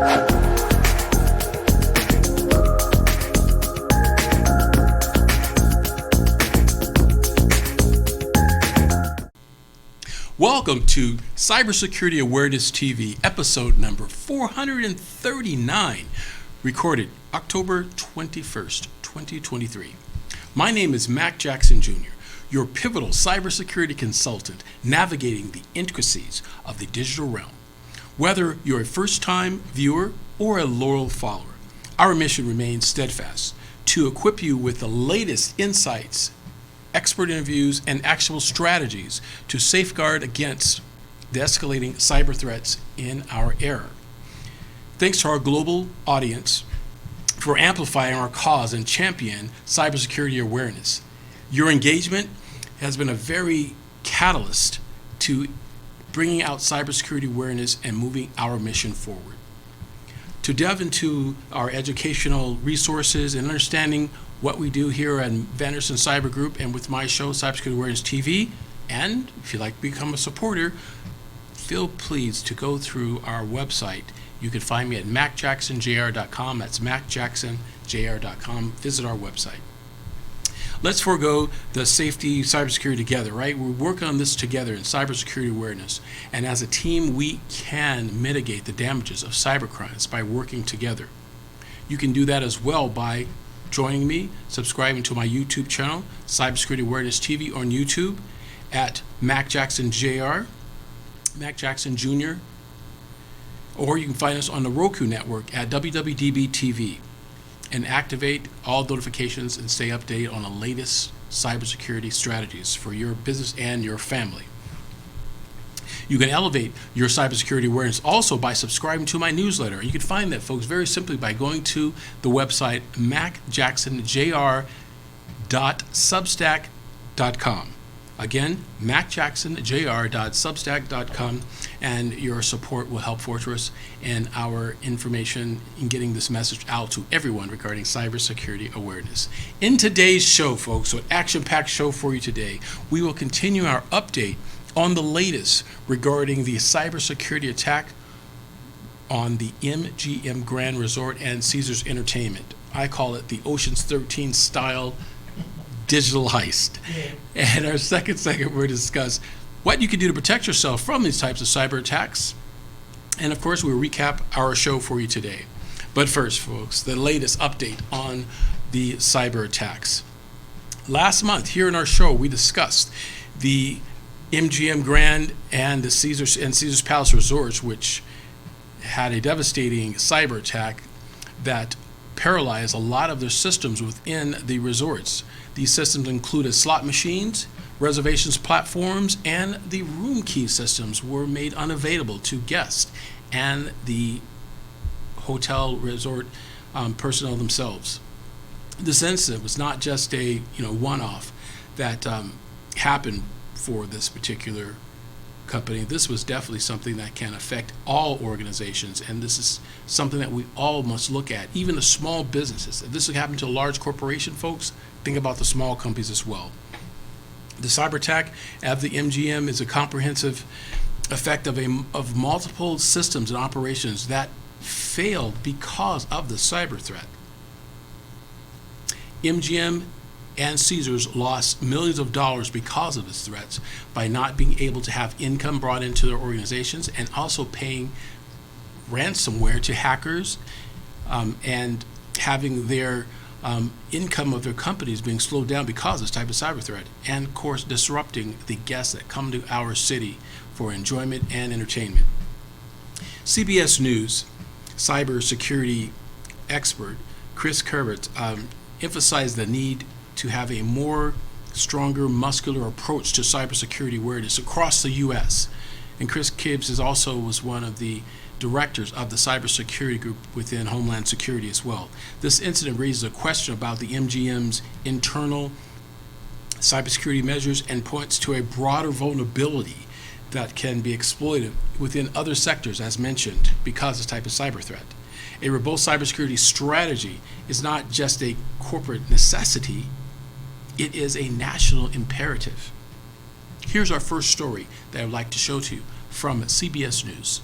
Welcome to Cybersecurity Awareness TV, episode number 439, recorded October 21st, 2023. My name is Mac Jackson Jr., your pivotal cybersecurity consultant navigating the intricacies of the digital realm. Whether you're a first-time viewer or a loyal follower, our mission remains steadfast to equip you with the latest insights, expert interviews, and actual strategies to safeguard against the escalating cyber threats in our era. Thanks to our global audience for amplifying our cause and champion cybersecurity awareness. Your engagement has been a very catalyst to bringing out cybersecurity awareness and moving our mission forward. To delve into our educational resources and understanding what we do here at Vanderson Cyber Group and with my show, Cybersecurity Awareness TV, and if you'd like to become a supporter, feel pleased to go through our website. You can find me at macjacksonjr.com. That's macjacksonjr.com. Visit our website. Let's forego the safety cybersecurity together, right? We're working on this together in cybersecurity awareness. And as a team, we can mitigate the damages of cybercrimes by working together. You can do that as well by joining me, subscribing to my YouTube channel, Cybersecurity Awareness TV on YouTube at Mac Jackson Jr., Mac Jackson Jr., or you can find us on the Roku network at WWDBTV and activate all notifications and stay updated on the latest cybersecurity strategies for your business and your family. You can elevate your cybersecurity awareness also by subscribing to my newsletter. You can find that, folks, very simply by going to the website macjacksonjr.substack.com. Again, macjacksonjr.substack.com, and your support will help forward us in our information in getting this message out to everyone regarding cybersecurity awareness. In today's show, folks, so an action-packed show for you today, we will continue our update on the latest regarding the cybersecurity attack on the MGM Grand Resort and Caesars Entertainment. I call it the Ocean's 13 style digital heist. And our second segment, we'll discuss what you can do to protect yourself from these types of cyber attacks. And of course, we'll recap our show for you today. But first, folks, the latest update on the cyber attacks. Last month, here in our show, we discussed the MGM Grand and the Caesars Palace Resorts, which had a devastating cyber attack that paralyzed a lot of their systems within the resorts. These systems included slot machines, reservations platforms, and the room key systems were made unavailable to guests and the hotel resort personnel themselves. This incident was not just a one-off that happened for this particular company. This was definitely something that can affect all organizations, and this is something that we all must look at, even the small businesses. If this would happen to a large corporation, folks, think about the small companies as well. The cyber attack at the MGM is a comprehensive effect of multiple systems and operations that failed because of the cyber threat. MGM and Caesars lost millions of dollars because of its threats by not being able to have income brought into their organizations and also paying ransomware to hackers and having their income of their companies being slowed down because of this type of cyber threat, and of course disrupting the guests that come to our city for enjoyment and entertainment. CBS News cybersecurity expert Chris Kirbett emphasized the need to have a more stronger, muscular approach to cybersecurity awareness across the U.S. And Chris Kibbs was one of the directors of the cybersecurity group within Homeland Security as well. This incident raises a question about the MGM's internal cybersecurity measures and points to a broader vulnerability that can be exploited within other sectors, as mentioned, because of this type of cyber threat. A robust cybersecurity strategy is not just a corporate necessity, it is a national imperative. Here's our first story that I would like to show to you from CBS News.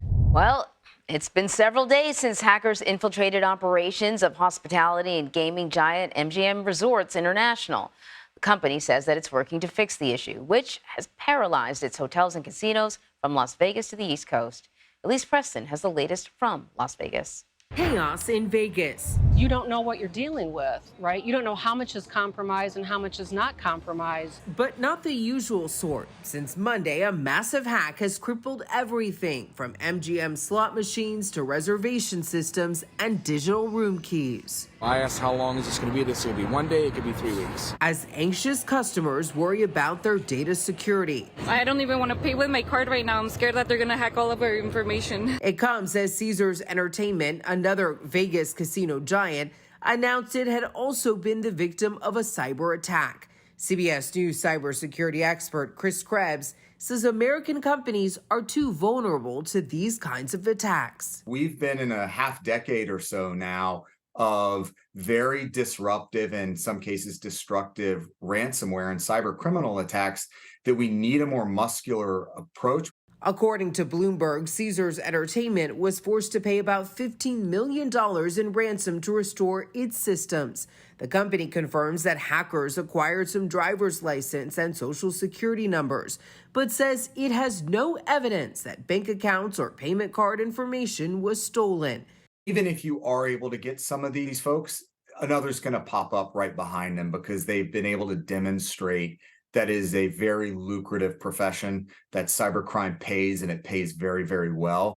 Well, It's been several days since hackers infiltrated operations of hospitality and gaming giant MGM Resorts International. The company says that it's working to fix the issue, which has paralyzed its hotels and casinos from Las Vegas to the East Coast. Elise Preston has the latest from Las Vegas. Chaos in Vegas. You don't know what you're dealing with, right? You don't know how much is compromised and how much is not compromised. But not the usual sort. Since Monday, a massive hack has crippled everything from MGM slot machines to reservation systems and digital room keys. I asked how long is this going to be? This could be 1 day, it could be 3 weeks. As anxious customers worry about their data security. I don't even want to pay with my card right now. I'm scared that they're going to hack all of our information. It comes as Caesars Entertainment, another Vegas casino giant, announced it had also been the victim of a cyber attack. CBS News cybersecurity expert Chris Krebs says American companies are too vulnerable to these kinds of attacks. We've been in a half decade or so now of very disruptive and in some cases destructive ransomware and cyber criminal attacks that we need a more muscular approach. According to Bloomberg, Caesars Entertainment was forced to pay about $15 million in ransom to restore its systems. The company confirms that hackers acquired some driver's license and social security numbers, but says it has no evidence that bank accounts or payment card information was stolen. Even if you are able to get some of these folks, another's going to pop up right behind them because they've been able to demonstrate that is a very lucrative profession, that cybercrime pays, and it pays very, very well.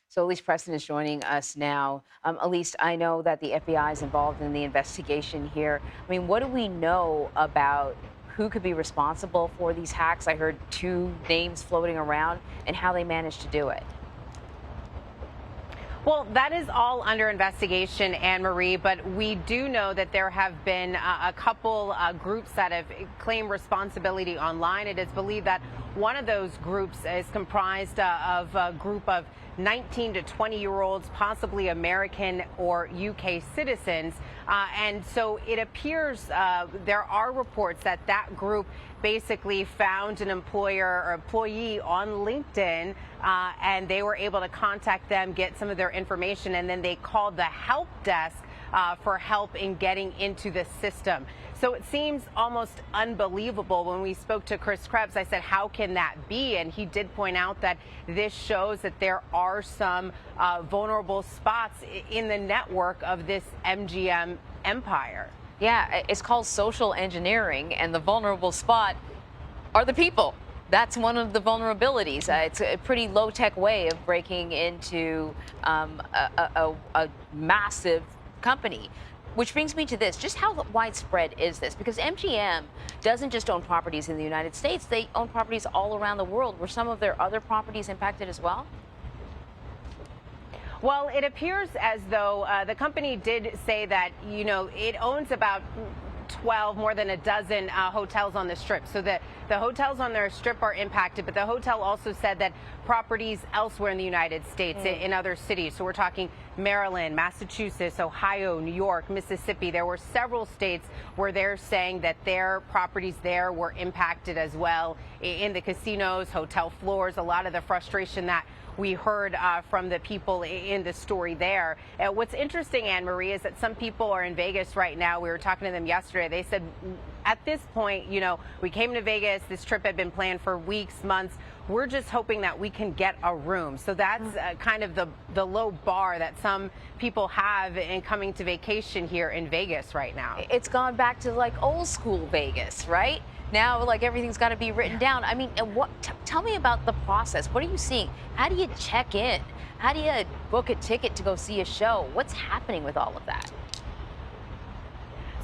So Elise Preston is joining us now. Elise, I know that the FBI is involved in the investigation here. I mean, what do we know about who could be responsible for these hacks? I heard 2 names floating around, and how they managed to do it. Well, that is all under investigation, Anne-Marie, but we do know that there have been a couple groups that have claimed responsibility online. It is believed that one of those groups is comprised of a group of 19 to 20-year-olds, possibly American or UK citizens. And so it appears there are reports that that group basically found an employer or employee on LinkedIn, and they were able to contact them, get some of their information, and then they called the help desk for help in getting into the system. So it seems almost unbelievable. When we spoke to Chris Krebs, I said, how can that be? And he did point out that this shows that there are some vulnerable spots in the network of this MGM empire. Yeah, it's called social engineering, and the vulnerable spot are the people. That's one of the vulnerabilities. It's a pretty low-tech way of breaking into a massive company. Which brings me to this. Just how widespread is this? Because MGM doesn't just own properties in the United States. They own properties all around the world. Were some of their other properties impacted as well? Well, it appears as though the company did say that, you know, it owns about 12, more than a dozen hotels on the Strip. So the hotels on their Strip are impacted, but the hotel also said that properties elsewhere in the United States, in other cities. So we're talking Maryland, Massachusetts, Ohio, New York, Mississippi. There were several states where they're saying that their properties there were impacted as well. In the casinos, hotel floors, a lot of the frustration that we heard from the people in the story there. What's interesting, Anne-Marie, is that some people are in Vegas right now. We were talking to them yesterday. They said, at this point, you know, we came to Vegas. This trip had been planned for weeks, months. We're just hoping that we can get a room. So that's kind of the low bar that some people have in coming to vacation here in Vegas right now. It's gone back to like old school Vegas, right? Now, like, everything's got to be written down. I mean, tell me about the process. What are you seeing? How do you check in? How do you book a ticket to go see a show? What's happening with all of that?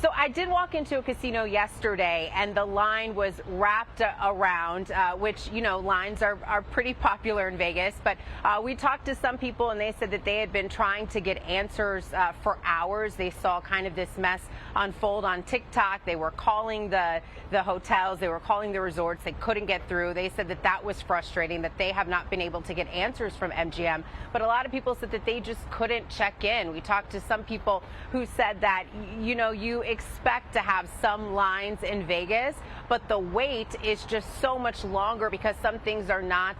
So I did walk into a casino yesterday, and the line was wrapped around, which, you know, lines are pretty popular in Vegas. But we talked to some people, and they said that they had been trying to get answers for hours. They saw kind of this mess unfold on TikTok. They were calling the hotels. They were calling the resorts. They couldn't get through. They said that that was frustrating, that they have not been able to get answers from MGM. But a lot of people said that they just couldn't check in. We talked to some people who said that, you know, expect to have some lines in Vegas, but the wait is just so much longer because some things are not,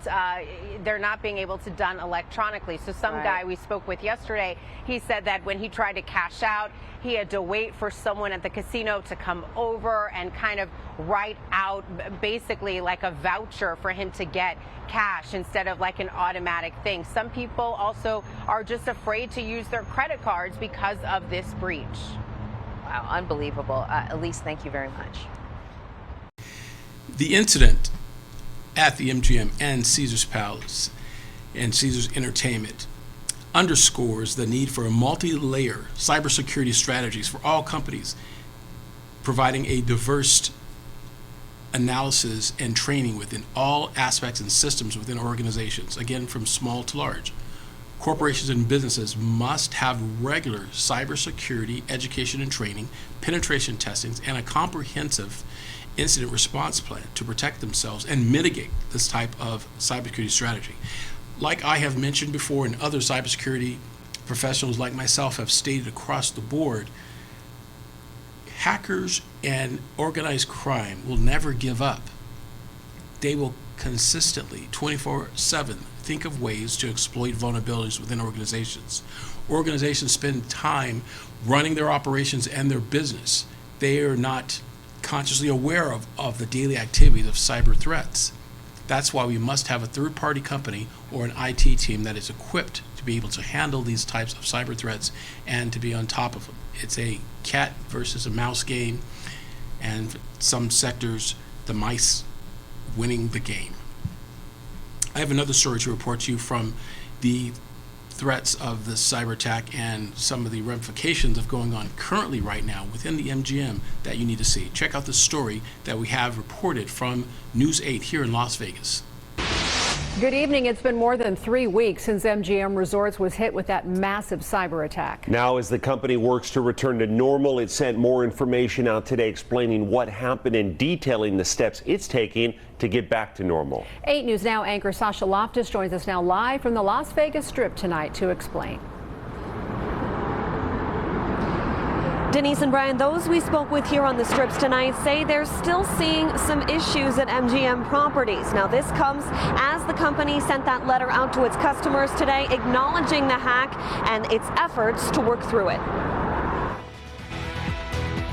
they're not being able to done electronically. So some guy we spoke with yesterday, he said that when he tried to cash out, he had to wait for someone at the casino to come over and kind of write out basically like a voucher for him to get cash instead of like an automatic thing. Some people also are just afraid to use their credit cards because of this breach. Wow, unbelievable. Elise, thank you very much. The incident at the MGM and Caesars Palace and Caesars Entertainment underscores the need for a multi-layer cybersecurity strategies for all companies, providing a diverse analysis and training within all aspects and systems within organizations, again, from small to large. Corporations and businesses must have regular cybersecurity education and training, penetration testings, and a comprehensive incident response plan to protect themselves and mitigate this type of cybersecurity strategy. Like I have mentioned before, and other cybersecurity professionals like myself have stated across the board, hackers and organized crime will never give up. They will consistently, 24/7, think of ways to exploit vulnerabilities within organizations. Organizations spend time running their operations and their business. They are not consciously aware of the daily activities of cyber threats. That's why we must have a third-party company or an IT team that is equipped to be able to handle these types of cyber threats and to be on top of them. It's a cat versus a mouse game, and some sectors, the mice winning the game. I have another story to report to you from the threats of the cyber attack and some of the ramifications of going on currently right now within the MGM that you need to see. Check out the story that we have reported from News 8 here in Las Vegas. Good evening. It's been more than 3 weeks since MGM Resorts was hit with that massive cyber attack. Now, as the company works to return to normal, it sent more information out today explaining what happened and detailing the steps it's taking to get back to normal. 8 News Now anchor Sasha Loftus joins us now live from the Las Vegas Strip tonight to explain. Denise and Brian, those we spoke with here on the strips tonight say they're still seeing some issues at MGM properties. Now, this comes as the company sent that letter out to its customers today acknowledging the hack and its efforts to work through it.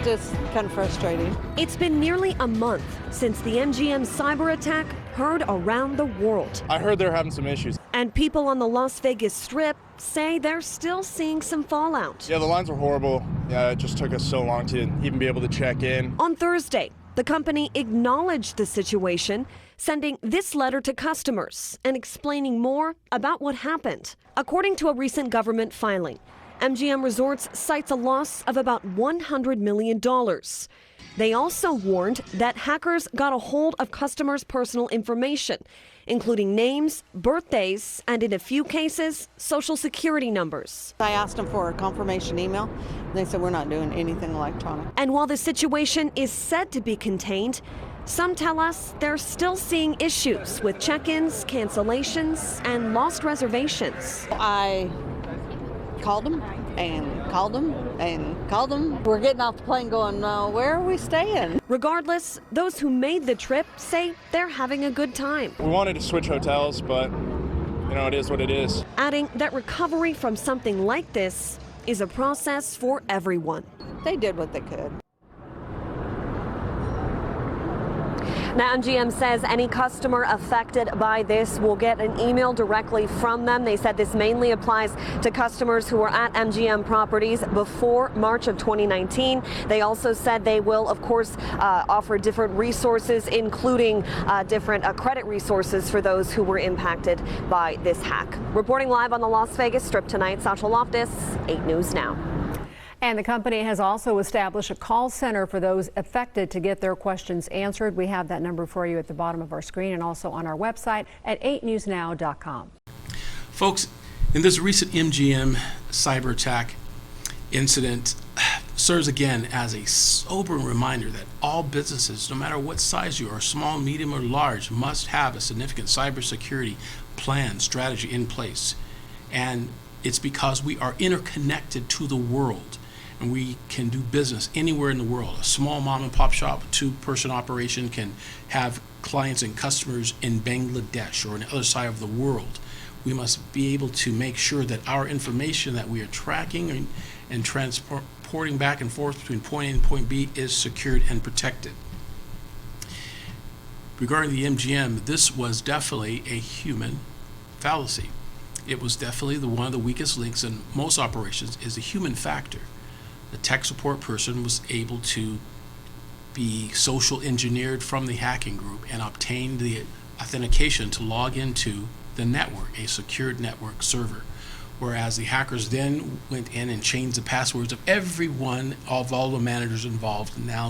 Just kind of frustrating. It's been nearly a month since the MGM cyber attack heard around the world. I heard they're having some issues. And people on the Las Vegas Strip say they're still seeing some fallout. Yeah, the lines were horrible. Yeah, it just took us so long to even be able to check in. On Thursday, the company acknowledged the situation, sending this letter to customers and explaining more about what happened. According to a recent government filing, MGM Resorts cites a loss of about $100 million. They also warned that hackers got a hold of customers' personal information, including names, birthdays, and in a few cases, social security numbers. I asked them for a confirmation email. They said we're not doing anything electronic. And while the situation is said to be contained, some tell us they're still seeing issues with check-ins, cancellations, and lost reservations. I called them and called them and called them. We're getting off the plane going, where are we staying? Regardless, those who made the trip say they're having a good time. We wanted to switch hotels, but you know, it is what it is. Adding that recovery from something like this is a process for everyone. They did what they could. Now, MGM says any customer affected by this will get an email directly from them. They said this mainly applies to customers who were at MGM properties before March of 2019. They also said they will, of course, offer different resources, including different credit resources for those who were impacted by this hack. Reporting live on the Las Vegas Strip tonight, Sasha Loftus, 8 News Now. And the company has also established a call center for those affected to get their questions answered. We have that number for you at the bottom of our screen and also on our website at 8newsnow.com. Folks, in this recent MGM cyber attack incident serves again as a sobering reminder that all businesses, no matter what size you are, small, medium, or large, must have a significant cybersecurity plan, strategy in place. And it's because we are interconnected to the world. and we can do business anywhere in the world. A small mom and pop shop, 2-person operation can have clients and customers in Bangladesh or on the other side of the world. We must be able to make sure that our information that we are tracking and transporting back and forth between point A and point B is secured and protected. Regarding the MGM, this was definitely a human fallacy. It was definitely one of the weakest links in most operations is the human factor. The tech support person was able to be social engineered from the hacking group and obtain the authentication to log into the network, a secured network server. Whereas the hackers then went in and changed the passwords of everyone, of all the managers involved, now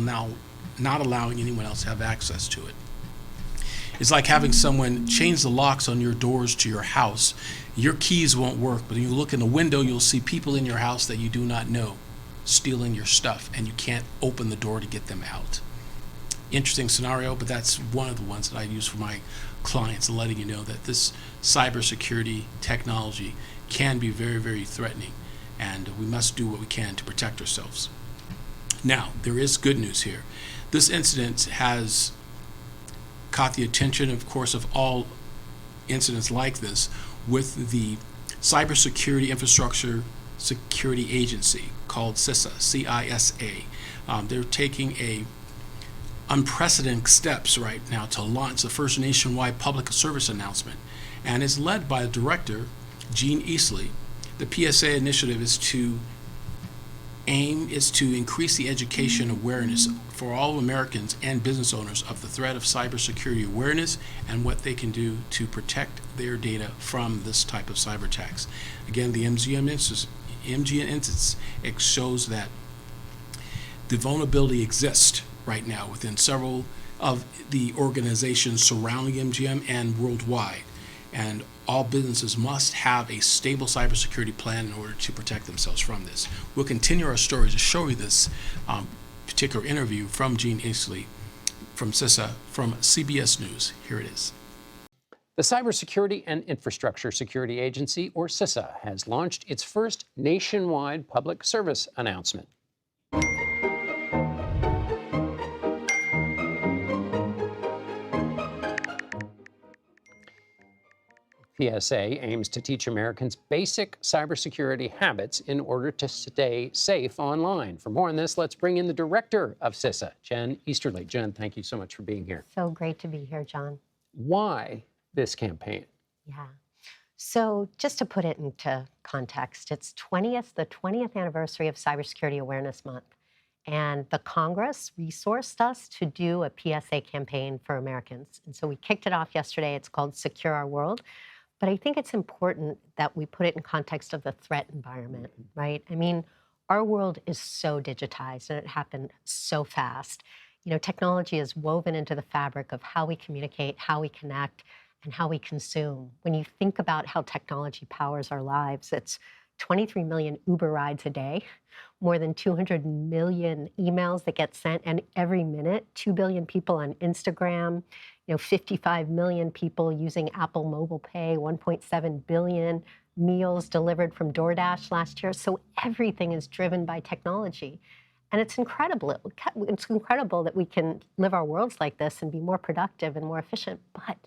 not allowing anyone else to have access to it. It's like having someone change the locks on your doors to your house. Your keys won't work, but when you look in the window, you'll see people in your house that you do not know stealing your stuff, and you can't open the door to get them out. Interesting scenario, but that's one of the ones that I use for my clients, letting you know that this cybersecurity technology can be very, very threatening, and we must do what we can to protect ourselves. Now, there is good news here. This incident has caught the attention, of course, of all incidents like this with the Cybersecurity Infrastructure Security Agency called CISA, C-I-S-A. They're taking unprecedented steps right now to launch the first nationwide public service announcement, and is led by the director, Gene Easley. The PSA initiative is to increase the education awareness for all Americans and business owners of the threat of cybersecurity awareness and what they can do to protect their data from this type of cyber attacks. Again, the MGM instance, it shows that the vulnerability exists right now within several of the organizations surrounding MGM and worldwide. And all businesses must have a stable cybersecurity plan in order to protect themselves from this. We'll continue our story to show you this particular interview from Gene Easley from CISA from CBS News. Here it is. The Cybersecurity and Infrastructure Security Agency, or CISA, has launched its first nationwide public service announcement. PSA aims to teach Americans basic cybersecurity habits in order to stay safe online. For more on this, let's bring in the director of CISA, Jen Easterly. Jen, thank you so much for being here. So great to be here, John. Why this campaign? Yeah. So just to put it into context, it's the 20th anniversary of Cybersecurity Awareness Month. And the Congress resourced us to do a PSA campaign for Americans. And so we kicked it off yesterday. It's called Secure Our World. But I think it's important that we put it in context of the threat environment, right? I mean, our world is so digitized and it happened so fast. You know, technology is woven into the fabric of how we communicate, how we connect, and how we consume. When you think about how technology powers our lives, it's 23 million Uber rides a day, more than 200 million emails that get sent, and every minute, 2 billion people on Instagram, 55 million people using Apple Mobile Pay, 1.7 billion meals delivered from DoorDash last year. So everything is driven by technology. And it's incredible. It's incredible that we can live our worlds like this and be more productive and more efficient. But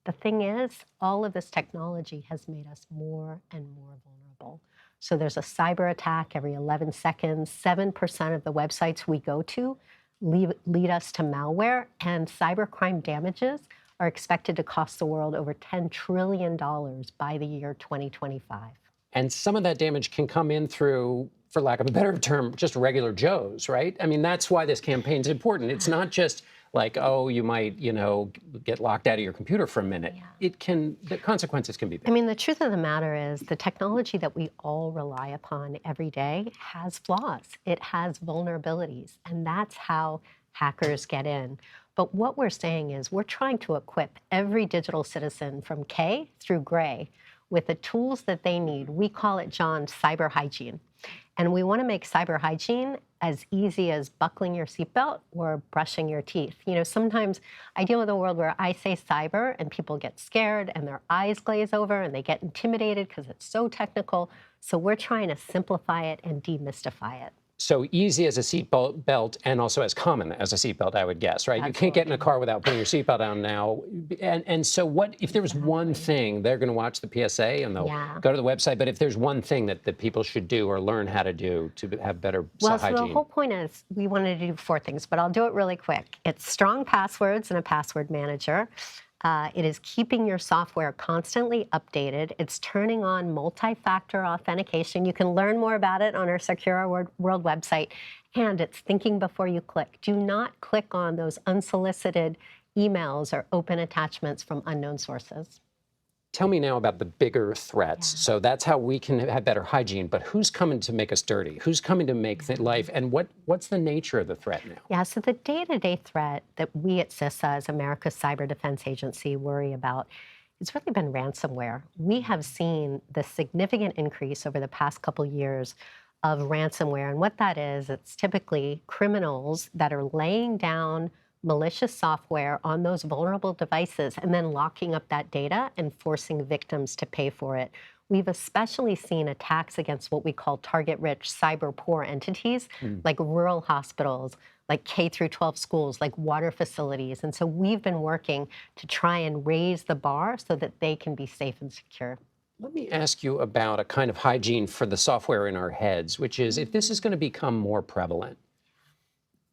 the thing is, all of this technology has made us more and more vulnerable. So there's a cyber attack every 11 seconds. 7% of the websites we go to lead us to malware, and cybercrime damages are expected to cost the world over $10 trillion by the year 2025. And some of that damage can come in through, for lack of a better term, just regular Joes, right? I mean, that's why this campaign's important. It's not just like, oh, you might, get locked out of your computer for a minute. Yeah. The consequences can be big. I mean, the truth of the matter is the technology that we all rely upon every day has flaws. It has vulnerabilities, and that's how hackers get in. But what we're saying is we're trying to equip every digital citizen from K through Gray with the tools that they need. We call it, John, cyber hygiene. And we want to make cyber hygiene as easy as buckling your seatbelt or brushing your teeth. Sometimes I deal with a world where I say cyber and people get scared and their eyes glaze over and they get intimidated because it's so technical. So we're trying to simplify it and demystify it. So easy as a seatbelt belt and also as common as a seatbelt, I would guess, right? You can't get in a car without putting your seatbelt on now. And so what if there was one thing, they're going to watch the PSA and they'll go to the website, but if there's one thing that people should do or learn how to do to have better hygiene? So the whole point is we wanted to do 4 things, but I'll do it really quick. It's strong passwords and a password manager. It is keeping your software constantly updated. It's turning on multi-factor authentication. You can learn more about it on our Secure Our World website. And it's thinking before you click. Do not click on those unsolicited emails or open attachments from unknown sources. Tell me now about the bigger threats. So that's how we can have better hygiene, but who's coming to make us dirty? Who's coming to make life, and what's the nature of the threat now? Yeah, so the day-to-day threat that we at CISA, as America's Cyber Defense Agency, worry about has really been ransomware. We have seen the significant increase over the past couple years of ransomware, and what that is, it's typically criminals that are laying down malicious software on those vulnerable devices and then locking up that data and forcing victims to pay for it. We've especially seen attacks against what we call target-rich cyber poor entities, like rural hospitals, like K through 12 schools, like water facilities. And so we've been working to try and raise the bar so that they can be safe and secure. Let me ask you about a kind of hygiene for the software in our heads, which is if this is going to become more prevalent,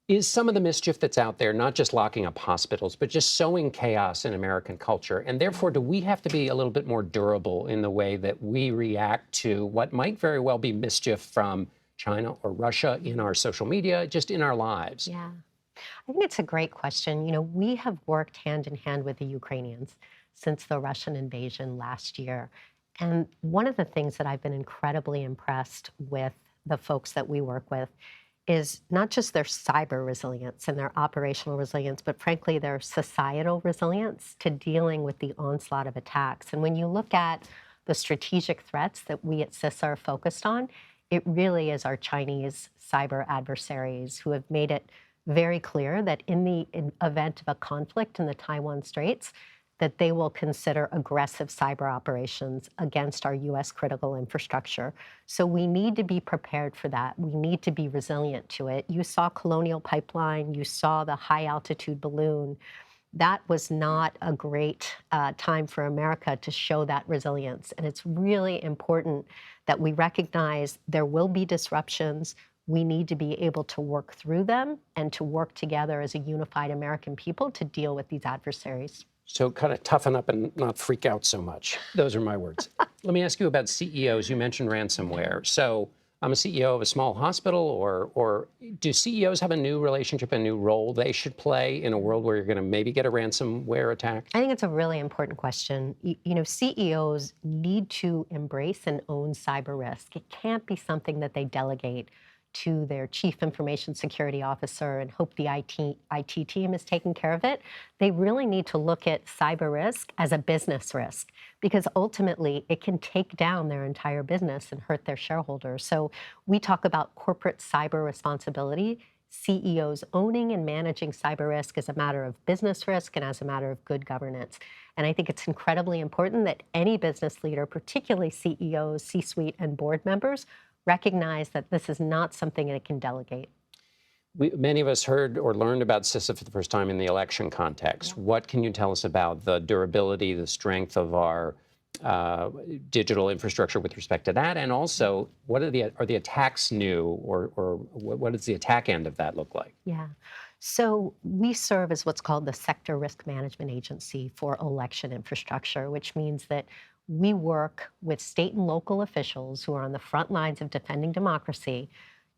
is some of the mischief that's out there not just locking up hospitals, but just sowing chaos in American culture? And therefore, do we have to be a little bit more durable in the way that we react to what might very well be mischief from China or Russia in our social media, just in our lives? Yeah, I think it's a great question. You know, we have worked hand in hand with the Ukrainians since the Russian invasion last year. And one of the things that I've been incredibly impressed with the folks that we work with is not just their cyber resilience and their operational resilience, but frankly, their societal resilience to dealing with the onslaught of attacks. And when you look at the strategic threats that we at CISA are focused on, it really is our Chinese cyber adversaries who have made it very clear that in the event of a conflict in the Taiwan Straits, that they will consider aggressive cyber operations against our U.S. critical infrastructure. So we need to be prepared for that. We need to be resilient to it. You saw Colonial Pipeline, you saw the high-altitude balloon. That was not a great time for America to show that resilience. And it's really important that we recognize there will be disruptions. We need to be able to work through them and to work together as a unified American people to deal with these adversaries. So kind of toughen up and not freak out so much. Those are my words. Let me ask you about CEOs. You mentioned ransomware. So I'm a CEO of a small hospital, or do CEOs have a new relationship, a new role they should play in a world where you're going to maybe get a ransomware attack? I think it's a really important question. You know, CEOs need to embrace and own cyber risk. It can't be something that they delegate to their chief information security officer and hope the IT team is taking care of it. They really need to look at cyber risk as a business risk, because ultimately it can take down their entire business and hurt their shareholders. So we talk about corporate cyber responsibility. CEOs owning and managing cyber risk is a matter of business risk and as a matter of good governance. And I think it's incredibly important that any business leader, particularly CEOs, C-suite, and board members, recognize that this is not something that it can delegate. Many of us heard or learned about CISA for the first time in the election context. Yeah. What can you tell us about the durability, the strength of our digital infrastructure with respect to that? And also, what are the attacks new, or what does the attack end of that look like? Yeah. So we serve as what's called the Sector Risk Management Agency for election infrastructure, which means that we work with state and local officials who are on the front lines of defending democracy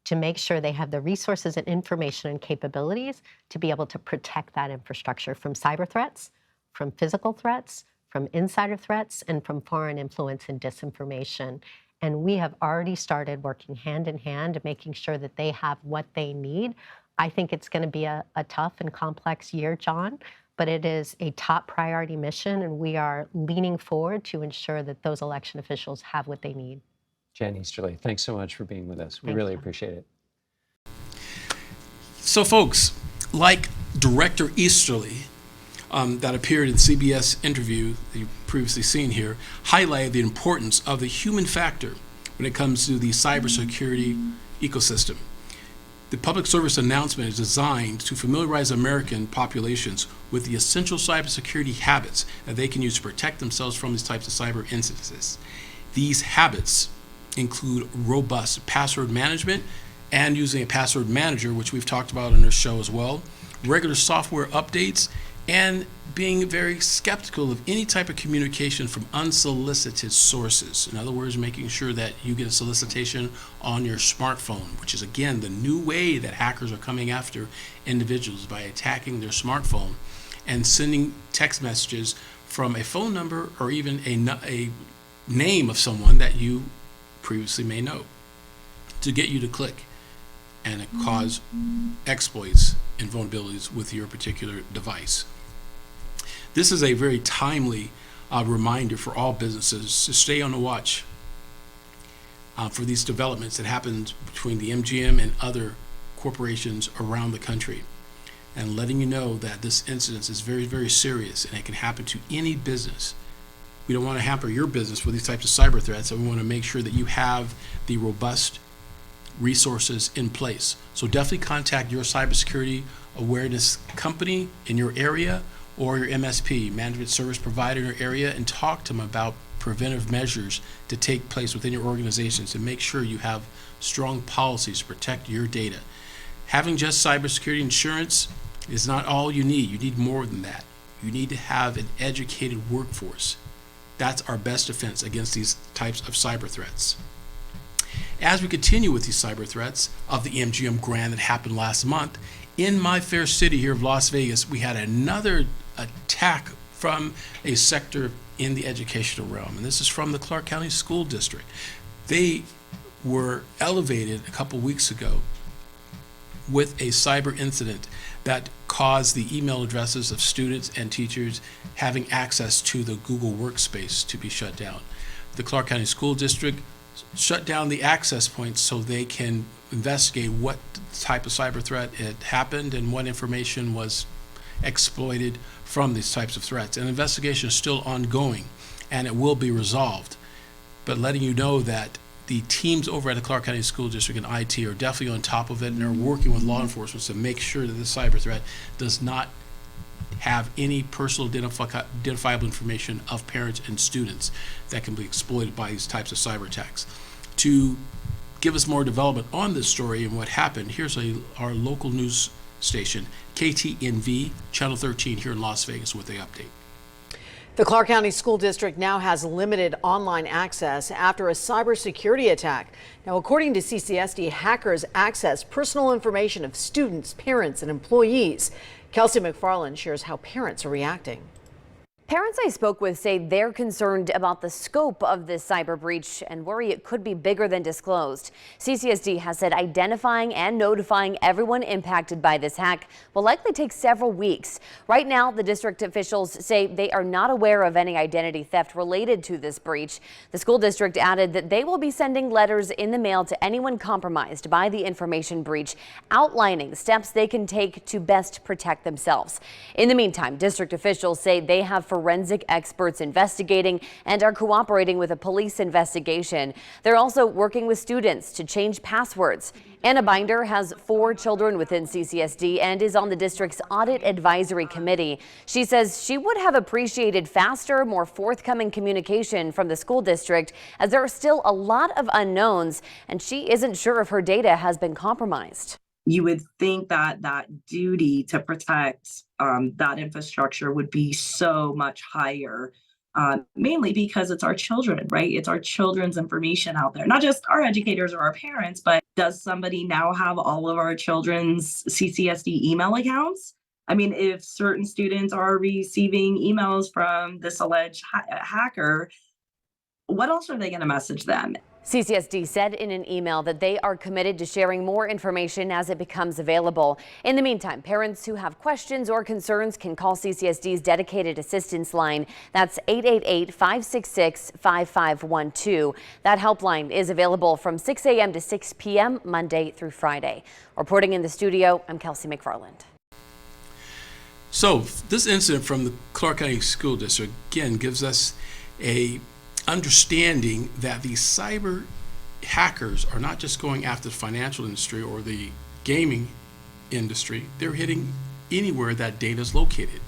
to make sure they have the resources and information and capabilities to be able to protect that infrastructure from cyber threats, from physical threats, from insider threats, and from foreign influence and disinformation. And we have already started working hand in hand, making sure that they have what they need. I think it's going to be a tough and complex year, John, but it is a top priority mission, and we are leaning forward to ensure that those election officials have what they need. Jen Easterly, thanks so much for being with us. We really appreciate it. So folks, like Director Easterly, that appeared in CBS interview that you've previously seen here, highlighted the importance of the human factor when it comes to the cybersecurity ecosystem. The public service announcement is designed to familiarize American populations with the essential cybersecurity habits that they can use to protect themselves from these types of cyber incidences. These habits include robust password management and using a password manager, which we've talked about on this show as well, regular software updates, and being very skeptical of any type of communication from unsolicited sources. In other words, making sure that you get a solicitation on your smartphone, which is again the new way that hackers are coming after individuals by attacking their smartphone and sending text messages from a phone number or even a name of someone that you previously may know to get you to click and cause exploits and vulnerabilities with your particular device. This is a very timely reminder for all businesses to stay on the watch for these developments that happen between the MGM and other corporations around the country, and letting you know that this incident is very, very serious and it can happen to any business. We don't want to hamper your business with these types of cyber threats, and we want to make sure that you have the robust resources in place. So definitely contact your cybersecurity awareness company in your area or your MSP, management service provider in your area, and talk to them about preventive measures to take place within your organizations to make sure you have strong policies to protect your data. Having just cybersecurity insurance is not all you need. You need more than that. You need to have an educated workforce. That's our best defense against these types of cyber threats. As we continue with these cyber threats of the MGM Grand that happened last month, in my fair city here of Las Vegas, we had another attack from a sector in the educational realm, and this is from the Clark County School District. They were elevated a couple weeks ago with a cyber incident that caused the email addresses of students and teachers having access to the Google Workspace to be shut down. The Clark County School District shut down the access points so they can investigate what type of cyber threat had happened and what information was exploited from these types of threats. And the investigation is still ongoing and it will be resolved. But letting you know that the teams over at the Clark County School District and IT are definitely on top of it and are working with law enforcement to make sure that this cyber threat does not have any personal identifiable information of parents and students that can be exploited by these types of cyber attacks. To give us more development on this story and what happened, here's our local news station, KTNV, Channel 13 here in Las Vegas with the update. The Clark County School District now has limited online access after a cybersecurity attack. Now, according to CCSD, hackers access personal information of students, parents, and employees. Kelsey McFarland shares how parents are reacting. Parents I spoke with say they're concerned about the scope of this cyber breach and worry it could be bigger than disclosed. CCSD has said identifying and notifying everyone impacted by this hack will likely take several weeks. Right now, the district officials say they are not aware of any identity theft related to this breach. The school district added that they will be sending letters in the mail to anyone compromised by the information breach, outlining steps they can take to best protect themselves. In the meantime, district officials say they have forensic experts investigating and are cooperating with a police investigation. They're also working with students to change passwords. Anna Binder has 4 children within CCSD and is on the district's audit advisory committee. She says she would have appreciated faster, more forthcoming communication from the school district as there are still a lot of unknowns and she isn't sure if her data has been compromised. You would think that that duty to protect that infrastructure would be so much higher, mainly because it's our children, right? It's our children's information out there, not just our educators or our parents, but does somebody now have all of our children's CCSD email accounts? I mean, if certain students are receiving emails from this alleged hacker, what else are they going to message them? CCSD said in an email that they are committed to sharing more information as it becomes available. In the meantime, parents who have questions or concerns can call CCSD's dedicated assistance line. That's 888-566-5512. That helpline is available from 6 a.m. to 6 p.m. Monday through Friday. Reporting in the studio, I'm Kelsey McFarland. So this incident from the Clark County School District again gives us a understanding that these cyber hackers are not just going after the financial industry or the gaming industry, they're hitting anywhere that data is located.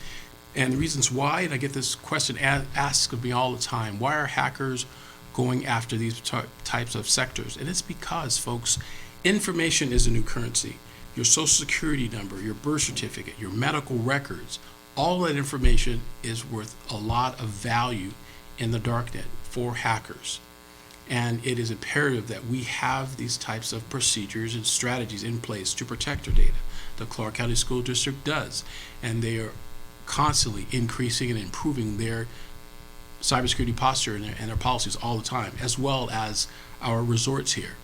And the reasons why, and I get this question asked of me all the time, why are hackers going after these types of sectors? And it's because, folks, information is a new currency. Your social security number, your birth certificate, your medical records, all that information is worth a lot of value in the darknet for hackers. And it is imperative that we have these types of procedures and strategies in place to protect our data. The Clark County School District does, and they are constantly increasing and improving their cybersecurity posture and their policies all the time, as well as our resorts here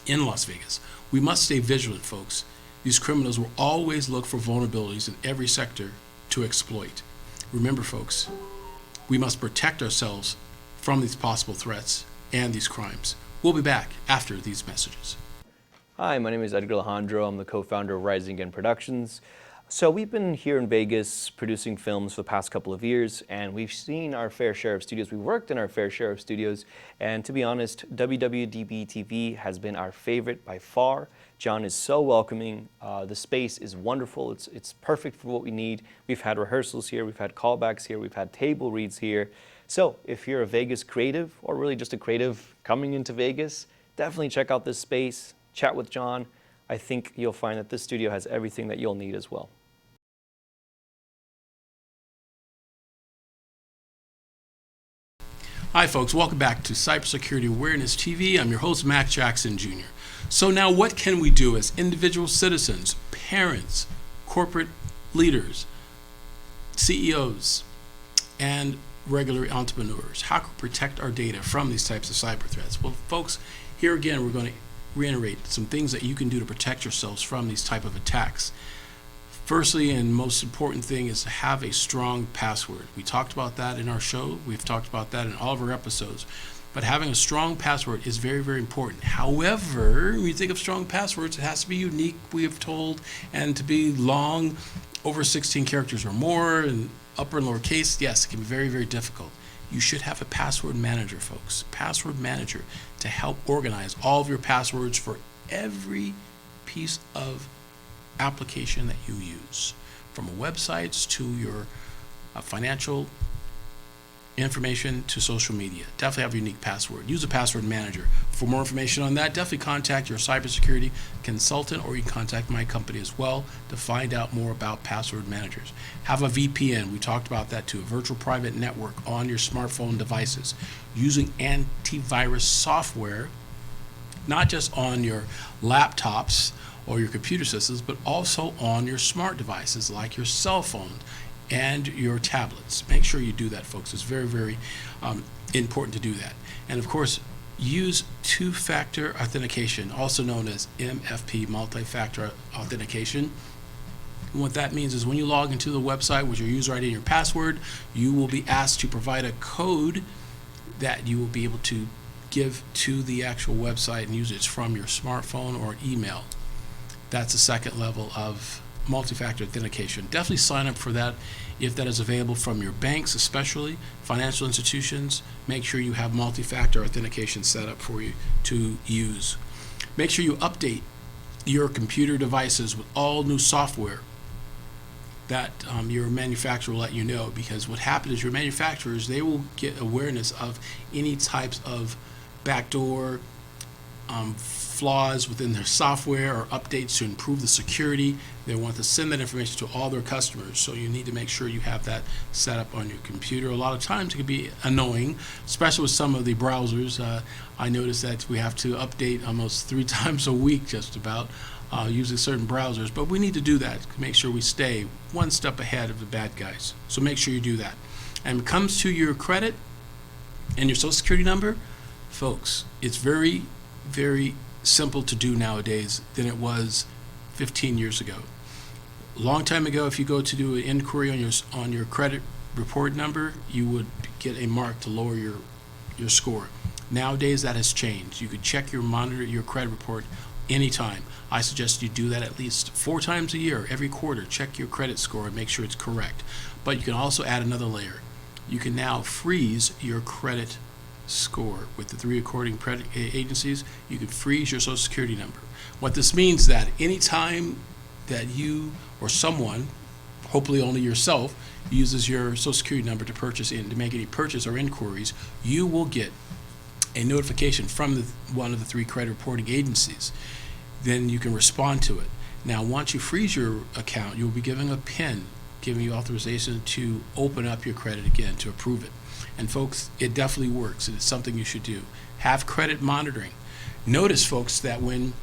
in Las Vegas. We must stay vigilant, folks. These criminals will always look for vulnerabilities in every sector to exploit. Remember, folks, we must protect ourselves from these possible threats and these crimes. We'll be back after these messages. Hi, my name is Edgar Alejandro. I'm the co-founder of Rising Again Productions. So we've been here in Vegas producing films for the past couple of years, and we've seen our fair share of studios. We've worked in our fair share of studios, and to be honest, WWDBTV has been our favorite by far. John is so welcoming. The space is wonderful. It's perfect for what we need. We've had rehearsals here, we've had callbacks here, we've had table reads here. So if you're a Vegas creative, or really just a creative coming into Vegas, definitely check out this space, chat with John. I think you'll find that this studio has everything that you'll need as well. Hi folks, welcome back to Cybersecurity Awareness TV. I'm your host, Mac Jackson Jr. So now what can we do as individual citizens, parents, corporate leaders, CEOs, and regular entrepreneurs? How can we protect our data from these types of cyber threats? Well, folks, here again, we're going to reiterate some things that you can do to protect yourselves from these type of attacks. Firstly, and most important thing is to have a strong password. We talked about that in our show. We've talked about that in all of our episodes. But having a strong password is very, very important. However, when you think of strong passwords, it has to be unique, we have told, and to be long, over 16 characters or more, and upper and lower case. Yes, it can be very, very difficult. You should have a password manager, folks. Password manager to help organize all of your passwords for every piece of application that you use, from websites to your financial information to social media. Definitely have a unique password. Use a password manager. For more information on that, definitely contact your cybersecurity consultant, or you can contact my company as well to find out more about password managers. Have a VPN. We talked about that too. A virtual private network on your smartphone devices. Using antivirus software, not just on your laptops or your computer systems, but also on your smart devices like your cell phone and your tablets. Make sure you do that, folks. It's very, very important to do that. And of course, use two-factor authentication, also known as MFP, multi-factor authentication. And what that means is when you log into the website with your user ID and your password, you will be asked to provide a code that you will be able to give to the actual website and use it from your smartphone or email. That's the second level of multi-factor authentication. Definitely sign up for that if that is available from your banks, especially financial institutions. Make sure you have multi-factor authentication set up for you to use. Make sure you update your computer devices with all new software that your manufacturer will let you know, because what happens is your manufacturers, they will get awareness of any types of backdoor flaws within their software or updates to improve the security. They want to send that information to all their customers, so you need to make sure you have that set up on your computer. A lot of times it can be annoying, especially with some of the browsers. I noticed that we have to update almost 3 times a week just about using certain browsers, but we need to do that to make sure we stay one step ahead of the bad guys. So make sure you do that. And when it comes to your credit and your social security number, folks, it's very, very simple to do nowadays than it was 15 years ago. A long time ago, if you go to do an inquiry on your credit report number, you would get a mark to lower your score. Nowadays, that has changed. You could check monitor your credit report anytime. I suggest you do that at least 4 times a year, every quarter. Check your credit score and make sure it's correct. But you can also add another layer. You can now freeze your credit score with the 3 recording agencies, you can freeze your Social Security number. What this means that anytime that you or someone, hopefully only yourself, uses your Social Security number to make any purchase or inquiries, you will get a notification from one of the 3 credit reporting agencies. Then you can respond to it. Now, once you freeze your account, you'll be given a PIN, giving you authorization to open up your credit again, to approve it. And folks, it definitely works. It's something you should do. Have credit monitoring. Notice, folks, that when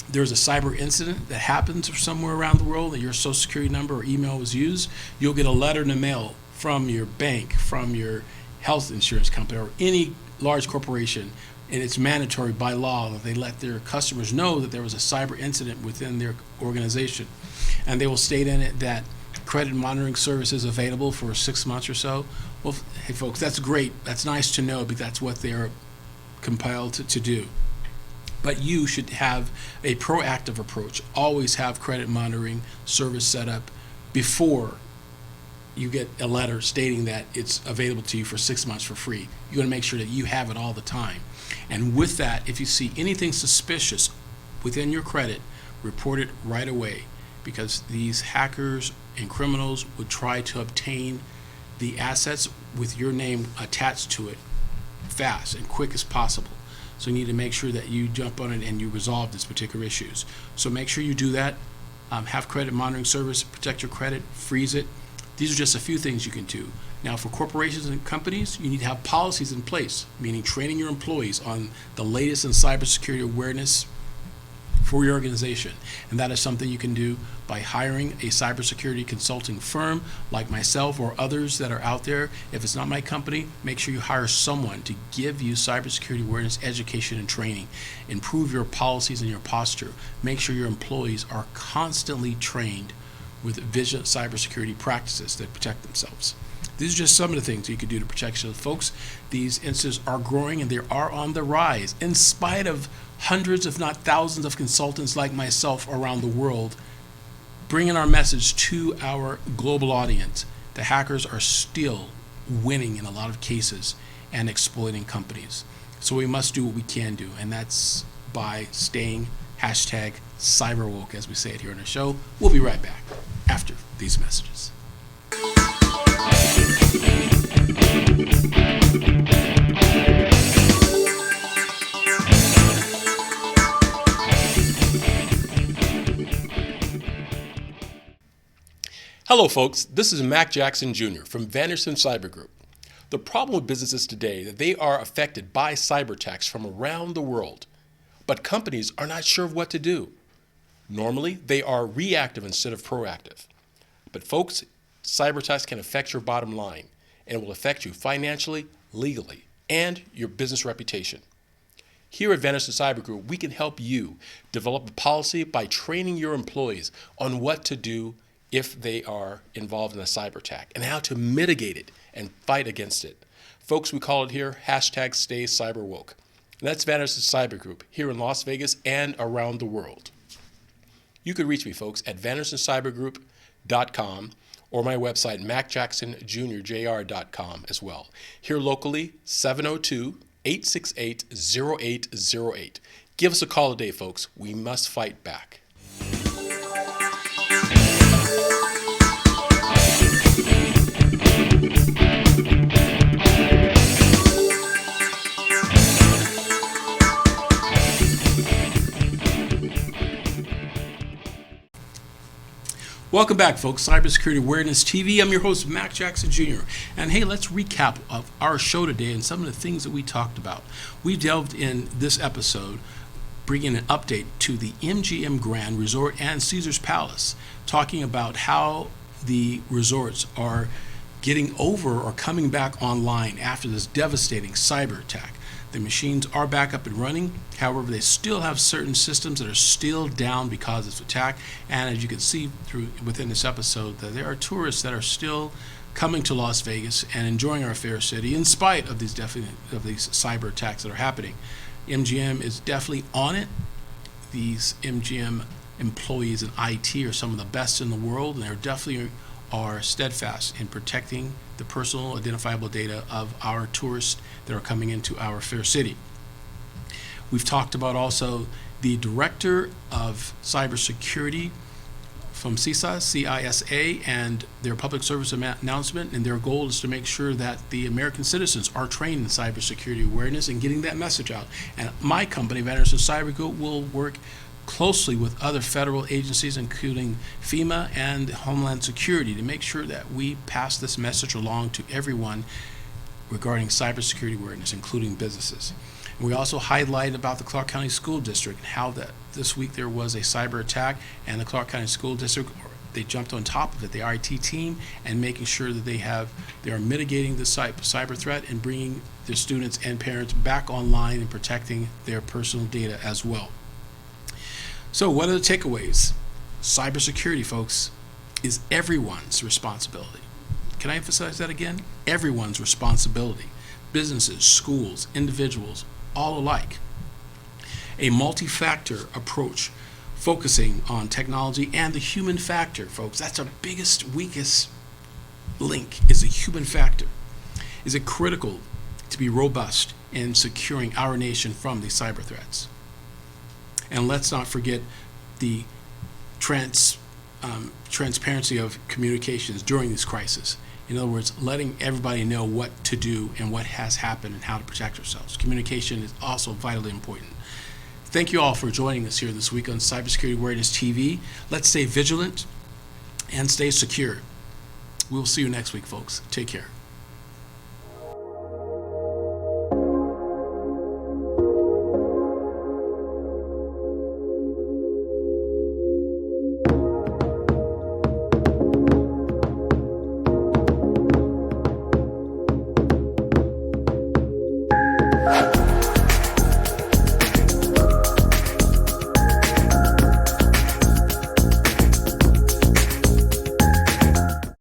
there's a cyber incident that happens somewhere around the world and your Social Security number or email was used, you'll get a letter in the mail from your bank, from your health insurance company, or any large corporation, and it's mandatory by law that they let their customers know that there was a cyber incident within their organization. And they will state in it that credit monitoring service is available for 6 months or so. Well, hey folks, that's great. That's nice to know, because that's what they're compelled to do. But you should have a proactive approach. Always have credit monitoring service set up before you get a letter stating that it's available to you for 6 months for free. You want to make sure that you have it all the time. And with that, if you see anything suspicious within your credit, report it right away, because these hackers and criminals would try to obtain the assets with your name attached to it fast and quick as possible. So you need to make sure that you jump on it and you resolve these particular issues. So make sure you do that. Have credit monitoring service, protect your credit, freeze it. These are just a few things you can do. Now, for corporations and companies, you need to have policies in place, meaning training your employees on the latest in cybersecurity awareness for your organization. And that is something you can do by hiring a cybersecurity consulting firm like myself or others that are out there. If it's not my company, make sure you hire someone to give you cybersecurity awareness education and training. Improve your policies and your posture. Make sure your employees are constantly trained with vigilant cybersecurity practices that protect themselves. These are just some of the things you can do to protect yourself. Folks, these incidents are growing and they are on the rise, in spite of hundreds, if not thousands, of consultants like myself around the world bringing our message to our global audience. The hackers are still winning in a lot of cases and exploiting companies. So we must do what we can do, and that's by staying #cyberwoke, as we say it here on the show. We'll be right back after these messages. Hello folks, this is Mac Jackson Jr. from Vanderson Cyber Group. The problem with businesses today is that they are affected by cyber attacks from around the world, but companies are not sure of what to do. Normally, they are reactive instead of proactive. But folks, cyber attacks can affect your bottom line, and it will affect you financially, legally, and your business reputation. Here at Vanderson Cyber Group, we can help you develop a policy by training your employees on what to do if they are involved in a cyber attack, and how to mitigate it and fight against it. Folks, we call it here #StayCyberWoke. And that's Vanderson Cyber Group here in Las Vegas and around the world. You can reach me, folks, at VandersonCyberGroup.com or my website, MacJacksonJr.com as well. Here locally, 702-868-0808. Give us a call today, folks. We must fight back. Welcome back, folks. Cybersecurity Awareness TV. I'm your host, Mac Jackson Jr. And hey, let's recap of our show today and some of the things that we talked about. We delved in this episode, bringing an update to the MGM Grand Resort and Caesars Palace, talking about how the resorts are getting over or coming back online after this devastating cyber attack. The machines are back up and running. However, they still have certain systems that are still down because of this attack. And as you can see within this episode, that there are tourists that are still coming to Las Vegas and enjoying our fair city in spite of these cyber attacks that are happening. MGM is definitely on it. These MGM employees in IT are some of the best in the world, and they definitely are steadfast in protecting the the personal identifiable data of our tourists that are coming into our fair city. We've talked about also the Director of Cybersecurity from CISA, and their public service announcement, and their goal is to make sure that the American citizens are trained in cybersecurity awareness and getting that message out. And my company, Vanderson Cyber Group, will work closely with other federal agencies, including FEMA and Homeland Security, to make sure that we pass this message along to everyone regarding cybersecurity awareness, including businesses. And we also highlight about the Clark County School District and how that this week there was a cyber attack, and the Clark County School District, they jumped on top of it, the IT team, and making sure that they are mitigating the cyber threat and bringing their students and parents back online and protecting their personal data as well. So what are the takeaways? Cybersecurity, folks, is everyone's responsibility. Can I emphasize that again? Everyone's responsibility. Businesses, schools, individuals, all alike. A multi-factor approach focusing on technology and the human factor, folks. That's our biggest, weakest link, is the human factor. Is it critical to be robust in securing our nation from these cyber threats? And let's not forget the transparency of communications during this crisis. In other words, letting everybody know what to do and what has happened and how to protect ourselves. Communication is also vitally important. Thank you all for joining us here this week on Cybersecurity Awareness TV. Let's stay vigilant and stay secure. We'll see you next week, folks. Take care.